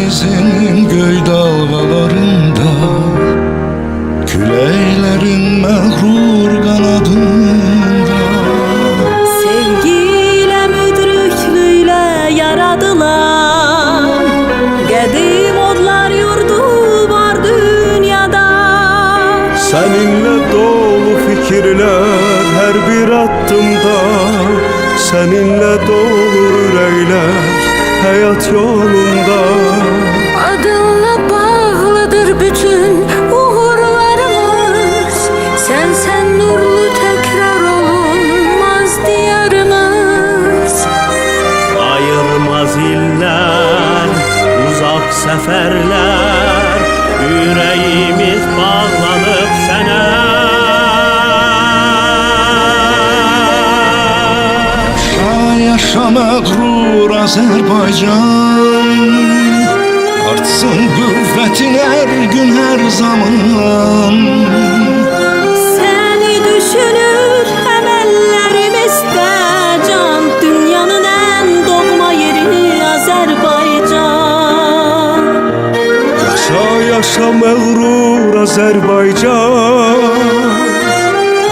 denizin göy dalgalarında, küleylerin mağrur kanadında. Sevgiyle müdrüklüyle yaradılar, qədim odlar yurdu var dünyada. Seninle dolu fikirler her bir attımda, seninle dolu yürekler hayat yolunda. Adınla bağlıdır bütün uğurlarımız, sen nurlu tekrar olunmaz diyarımız. Ayırmaz iller, uzak seferler, yüreğimiz bağlanıp sana. Yaşa məğrur Azərbaycan, artsın qüvvətin hər gün hər zaman. Seni düşünür emellerimizde can, dünyanın en doğma yeri Azerbaycan. Yaşa yaşa məğrur Azərbaycan,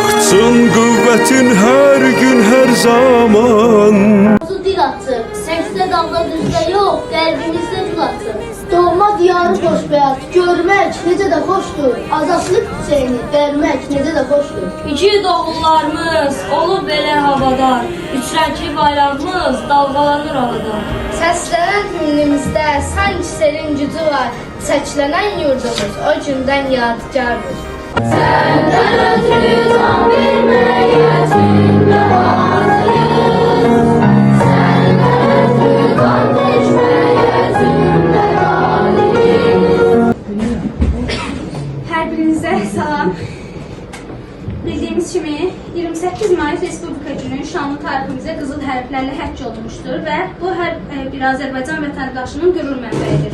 artsın qüvvətin hər gün hər zaman. Dil atır, səsdə dalga düzdə yox, qəlbimizdə gül atır. Doğma diyarı xoşbəyat, görmək necə də xoşdur. Azadlıq çiçəyini dərmək necə də xoşdur. İki doğullarımız olub belə havadar, üç rəngli bayrağımız dalğalanır havada. Səslənən himnimizdə sanki selin gücü var. Çəkilənən yurdumuz o gündən yadigardır. Səndən ötürü can verməyə cümlə razıyıq. Səndən ötürü qan dökməyə cümlə razıyıq. Hər birinizə salam. Bildiyimiz kimi 28 may Respublika günü şanlı tariximizə qızıl hərflərlə həcc olunmuşdur və bu hər bir Azərbaycan vətəndaşının qürur mənbəyidir.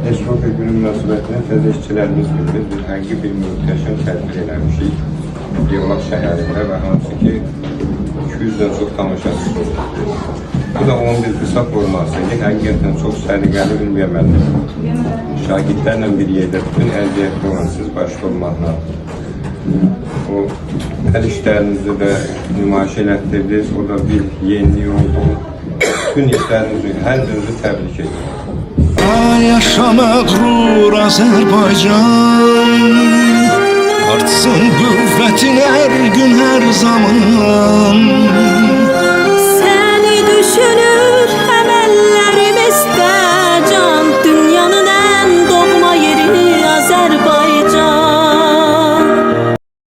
Respublika günü münasibətinə təzə işçilərimiz bilir, bir həqiqi bir möhtəşəm tədbir eləmişik. Yevlak şəhərində və hansı ki 200-dən çox tamaşaçısı oldu. Bu da onun bir qısa forması idi. Həqiqətən çox səliqəli ünlü əməldir. Şagirdlərlə bir yerdə bütün əziyyətli olan siz başda olmaqla o hər işlərinizi də nümayiş elətdirdiniz. O da bir yenilik oldu. Bütün işlərinizi, hər birinizi təbrik edirəm. Ay yaşa məğrur Azərbaycan, artsın qüvvətin hər gün hər zaman.